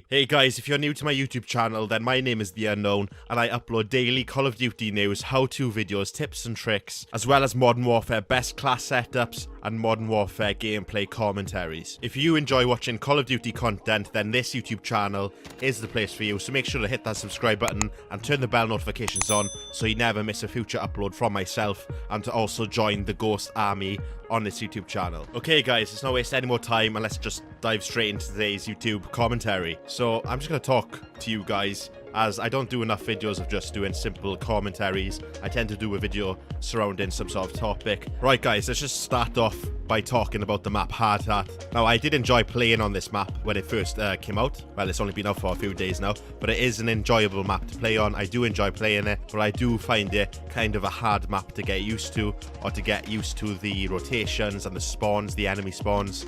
Duty. Hey guys, if you're new to my YouTube channel, then my name is The Unknown, and I upload daily Call of Duty news, how-to videos, tips and tricks, as well as Modern Warfare best class setups and Modern Warfare gameplay commentaries. If you enjoy watching Call of Duty content, then this YouTube channel is the place for you, so make sure to hit that subscribe button and turn the bell notifications on so you never miss a future upload from myself, and to also join the Ghost Army on this YouTube channel. Okay guys, let's not waste any more time and let's just dive straight into today's YouTube commentary. So I'm just going to talk to you guys, as I don't do enough videos of just doing simple commentaries. I tend to do a video surrounding some sort of topic. Right guys, let's just start off by talking about the map Hardhat. Now, I did enjoy playing on this map when it first came out. Well, it's only been out for a few days now, but it is an enjoyable map to play on. I do enjoy playing it, but I do find it kind of a hard map to get used to, or to get used to the rotations and the spawns, the enemy spawns.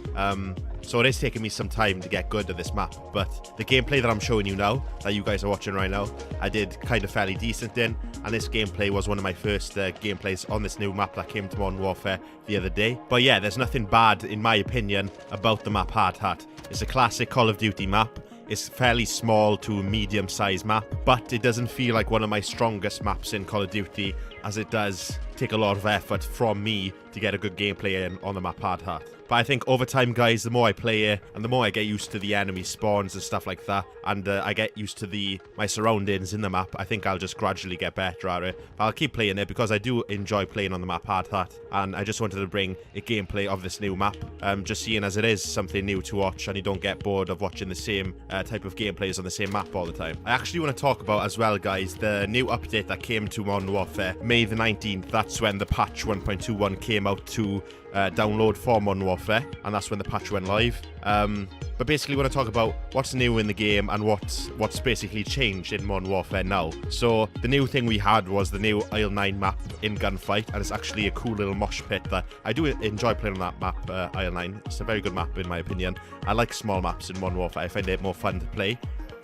So it is taking me some time to get good at this map, but the gameplay that I'm showing you now, that you guys are watching right now, I did kind of fairly decent in, and this gameplay was one of my first gameplays on this new map that came to Modern Warfare the other day. But yeah, there's nothing bad, in my opinion, about the map Hardhat. It's a classic Call of Duty map. It's fairly small to medium-sized map, but it doesn't feel like one of my strongest maps in Call of Duty, as it does take a lot of effort from me to get a good gameplay in on the map Hardhat. But I think over time, guys, the more I play it, and the more I get used to the enemy spawns and stuff like that, and I get used to my surroundings in the map, I think I'll just gradually get better at it. But I'll keep playing it because I do enjoy playing on the map Hardhat, and I just wanted to bring a gameplay of this new map, just seeing as it is something new to watch, and you don't get bored of watching the same type of gameplays on the same map all the time. I actually want to talk about as well, guys, the new update that came to Modern Warfare, May the 19th. That's when the patch 1.21 came out to download for Modern Warfare, and that's when the patch went live. But basically, we want to talk about what's new in the game and what's basically changed in Modern Warfare now. So the new thing we had was the new Isle 9 map in Gunfight, and it's actually a cool little mosh pit that I do enjoy playing on that map, Isle 9. It's a very good map in my opinion. I like small maps in Modern Warfare. I find it more fun to play.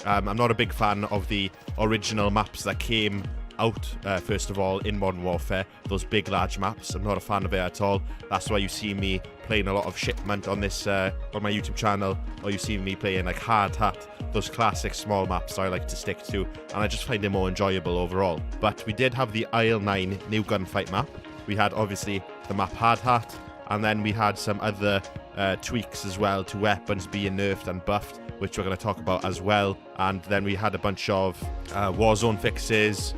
I'm not a big fan of the original maps that came out first of all in Modern Warfare, those big large maps. I'm not a fan of it at all. That's why you see me playing a lot of Shipment on this on my YouTube channel, or you see me playing like Hardhat, those classic small maps I like to stick to, and I just find it more enjoyable overall. But we did have the Isle 9 new Gunfight map. We had obviously the map Hardhat, and then we had some other tweaks as well to weapons being nerfed and buffed, which we're going to talk about as well. And then we had a bunch of Warzone fixes,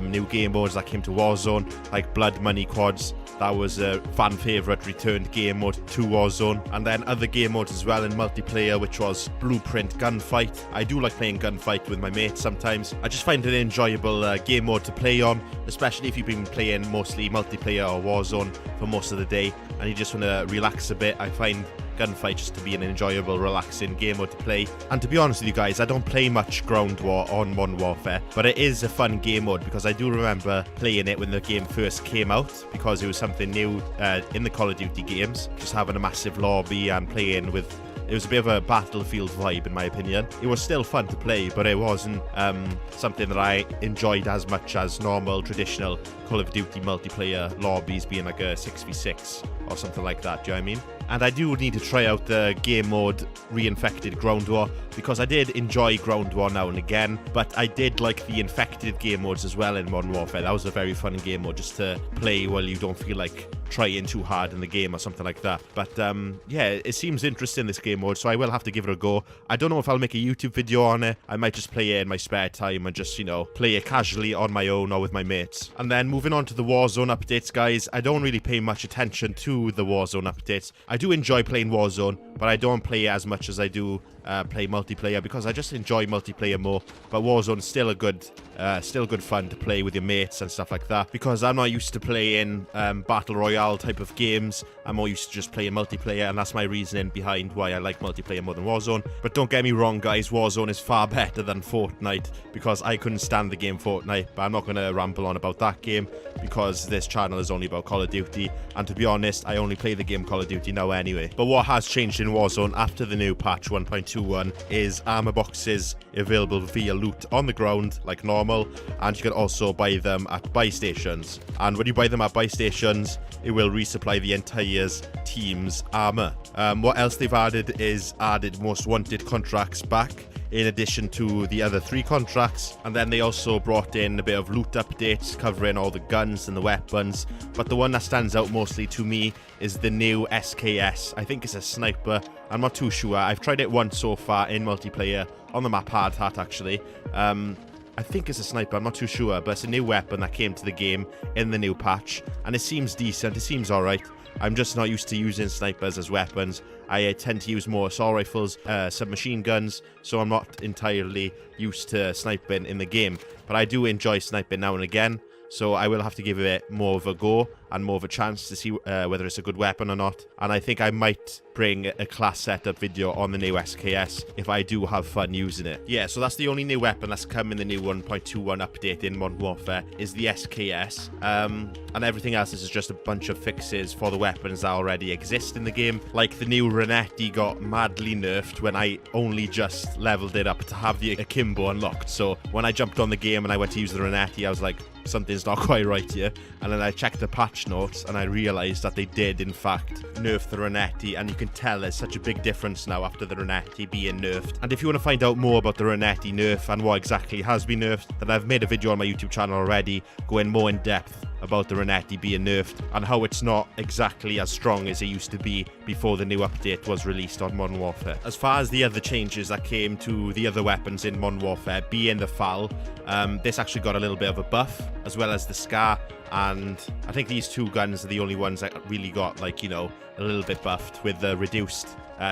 new game modes that came to Warzone, like Blood Money Quads. That was a fan favourite returned game mode to Warzone. And then other game modes as well in multiplayer, which was Blueprint Gunfight. I do like playing Gunfight with my mates sometimes. I just find it an enjoyable game mode to play on, especially if you've been playing mostly multiplayer or Warzone for most of the day and you just want to relax a bit. I find Gunfight just to be an enjoyable, relaxing game mode to play. And to be honest with you guys, I don't play much Ground War on Modern Warfare, but it is a fun game mode because I do remember playing it when the game first came out, because it was something new in the Call of Duty games, just having a massive lobby and playing with... It was a bit of a Battlefield vibe in my opinion. It was still fun to play, but it wasn't something that I enjoyed as much as normal, traditional Call of Duty multiplayer lobbies being like a 6v6 or something like that, do you know what I mean? And I do need to try out the game mode Reinfected Ground War, because I did enjoy Ground War now and again, but I did like the infected game modes as well in Modern Warfare. That was a very fun game mode just to play while you don't feel like trying too hard in the game or something like that. But yeah, it seems interesting, this game mode, so I will have to give it a go. I don't know if I'll make a YouTube video on it. I might just play it in my spare time and just, you know, play it casually on my own or with my mates. And then moving on to the Warzone updates, guys, I don't really pay much attention to the Warzone updates. I do enjoy playing Warzone, but I don't play it as much as I do play multiplayer, because I just enjoy multiplayer more. But Warzone's still good fun to play with your mates and stuff like that, because I'm not used to playing battle royale type of games. I'm more used to just playing multiplayer, and that's my reasoning behind why I like multiplayer more than Warzone. But don't get me wrong, guys, Warzone is far better than Fortnite, because I couldn't stand the game Fortnite. But I'm not going to ramble on about that game, because this channel is only about Call of Duty, and to be honest, I only play the game Call of Duty now anyway. But what has changed in Warzone after the new patch 1.21 is armor boxes available via loot on the ground like normal, and you can also buy them at buy stations. And when you buy them at buy stations, it will resupply the entire team's armor. What else they've added is added most wanted contracts back in addition to the other 3 contracts. And then they also brought in a bit of loot updates covering all the guns and the weapons. But the one that stands out mostly to me is the new SKS. I think it's a sniper. I'm not too sure. I've tried it once so far in multiplayer on the map Hardhat actually. I think it's a sniper, I'm not too sure, but it's a new weapon that came to the game in the new patch, and it seems decent, it seems alright. I'm just not used to using snipers as weapons. I tend to use more assault rifles, submachine guns, so I'm not entirely used to sniping in the game. But I do enjoy sniping now and again, so I will have to give it more of a go and more of a chance to see whether it's a good weapon or not. And I think I might bring a class setup video on the new SKS if I do have fun using it. Yeah, so that's the only new weapon that's come in the new 1.21 update in Modern Warfare is the SKS. And everything else is just a bunch of fixes for the weapons that already exist in the game. Like the new Renetti got madly nerfed when I only just leveled it up to have the Akimbo unlocked. So when I jumped on the game and I went to use the Renetti, I was like, something's not quite right here. And then I checked the patch notes and I realized that they did in fact nerf the Renetti, and you can tell there's such a big difference now after the Renetti being nerfed. And if you want to find out more about the Renetti nerf and what exactly has been nerfed, then I've made a video on my YouTube channel already going more in depth about the Renetti being nerfed and how it's not exactly as strong as it used to be before the new update was released on Modern Warfare. As far as the other changes that came to the other weapons in Modern Warfare, being the FAL, this actually got a little bit of a buff, as well as the SCAR, and I think these 2 guns are the only ones that really got, like, you know, a little bit buffed with the reduced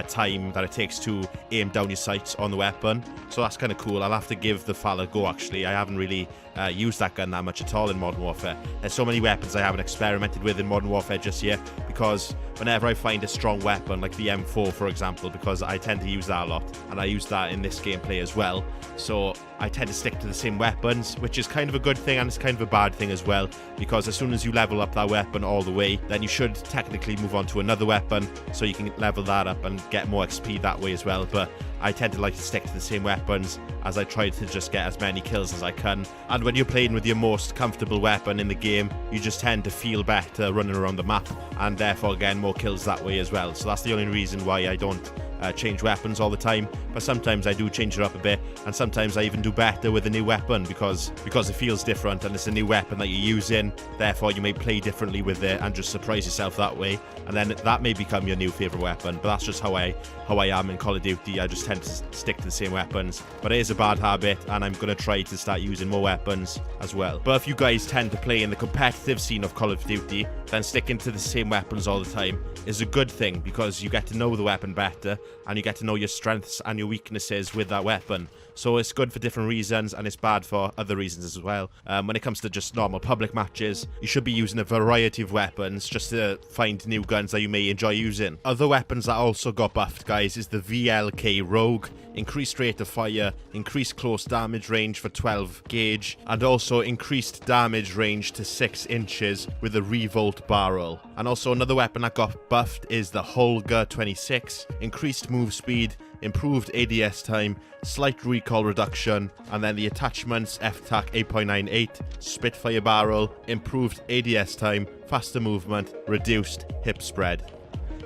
time that it takes to aim down your sights on the weapon. So that's kind of cool. I'll have to give the FAL a go actually. I haven't really used that gun that much at all in Modern Warfare. There's so many weapons I haven't experimented with in Modern Warfare just yet, because whenever I find a strong weapon, like the M4 for example, because I tend to use that a lot, and I use that in this gameplay as well, so I tend to stick to the same weapons, which is kind of a good thing and it's kind of a bad thing as well, because as soon as you level up that weapon all the way, then you should technically move on to another weapon so you can level that up and get more XP that way as well. But I tend to like to stick to the same weapons as I try to just get as many kills as I can. And when you're playing with your most comfortable weapon in the game, you just tend to feel better running around the map, and therefore getting more kills that way as well. So that's the only reason why I don't change weapons all the time, but sometimes I do change it up a bit, and sometimes I even do better with a new weapon because it feels different and it's a new weapon that you're using, therefore you may play differently with it and just surprise yourself that way, and then that may become your new favorite weapon. But that's just how I am in Call of Duty. I just tend to stick to the same weapons, but it is a bad habit and I'm going to try to start using more weapons as well. But if you guys tend to play in the competitive scene of Call of Duty, then sticking to the same weapons all the time is a good thing, because you get to know the weapon better and you get to know your strengths and your weaknesses with that weapon. So it's good for different reasons and it's bad for other reasons as well. When it comes to just normal public matches, you should be using a variety of weapons just to find new guns that you may enjoy using. Other weapons that also got buffed, guys, is the VLK Rogue. Increased rate of fire, increased close damage range for 12 gauge, and also increased damage range to 6 inches with a revolt barrel. And also another weapon that got buffed is the Holger 26. Increased move speed, improved ADS time, slight recoil reduction, and then the attachments FTAC 8.98, Spitfire barrel, improved ADS time, faster movement, reduced hip spread.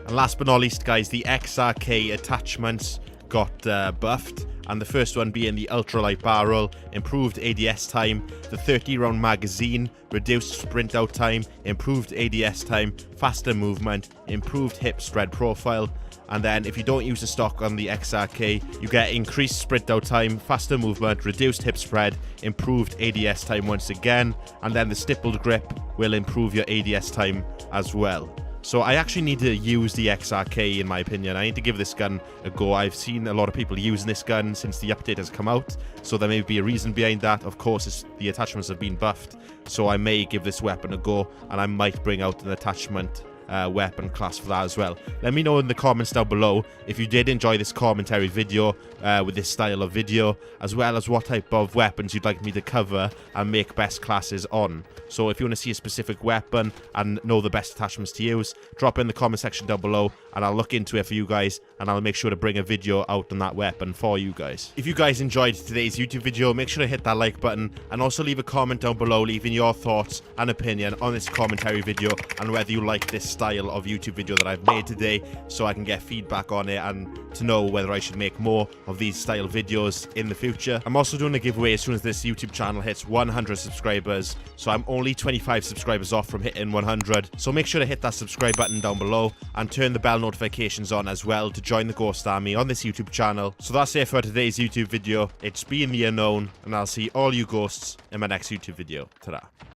And last but not least, guys, the XRK attachments got buffed, and the first one being the ultralight barrel, improved ADS time, the 30-round magazine, reduced sprint out time, improved ADS time, faster movement, improved hip spread profile. And then if you don't use the stock on the XRK, you get increased sprint out time, faster movement, reduced hip spread, improved ADS time once again, and then the stippled grip will improve your ADS time as well. So I actually need to use the XRK in my opinion. I need to give this gun a go. I've seen a lot of people using this gun since the update has come out, so there may be a reason behind that. Of course, the attachments have been buffed, so I may give this weapon a go, and I might bring out an attachment weapon class for that as well. Let me know in the comments down below if you did enjoy this commentary video with this style of video, as well as what type of weapons you'd like me to cover and make best classes on. So if you want to see a specific weapon and know the best attachments to use, drop in the comment section down below and I'll look into it for you guys, and I'll make sure to bring a video out on that weapon for you guys. If you guys enjoyed today's YouTube video, make sure to hit that like button and also leave a comment down below leaving your thoughts and opinion on this commentary video and whether you like this style of YouTube video that I've made today, so I can get feedback on it and to know whether I should make more of these style videos in the future. I'm also doing a giveaway as soon as this YouTube channel hits 100 subscribers, so I'm only 25 subscribers off from hitting 100, so make sure to hit that subscribe button down below and turn the bell notifications on as well to join the Ghost Army on this YouTube channel. So that's it for today's YouTube video. It's been the Unknown, and I'll see all you ghosts in my next YouTube video. Ta-da.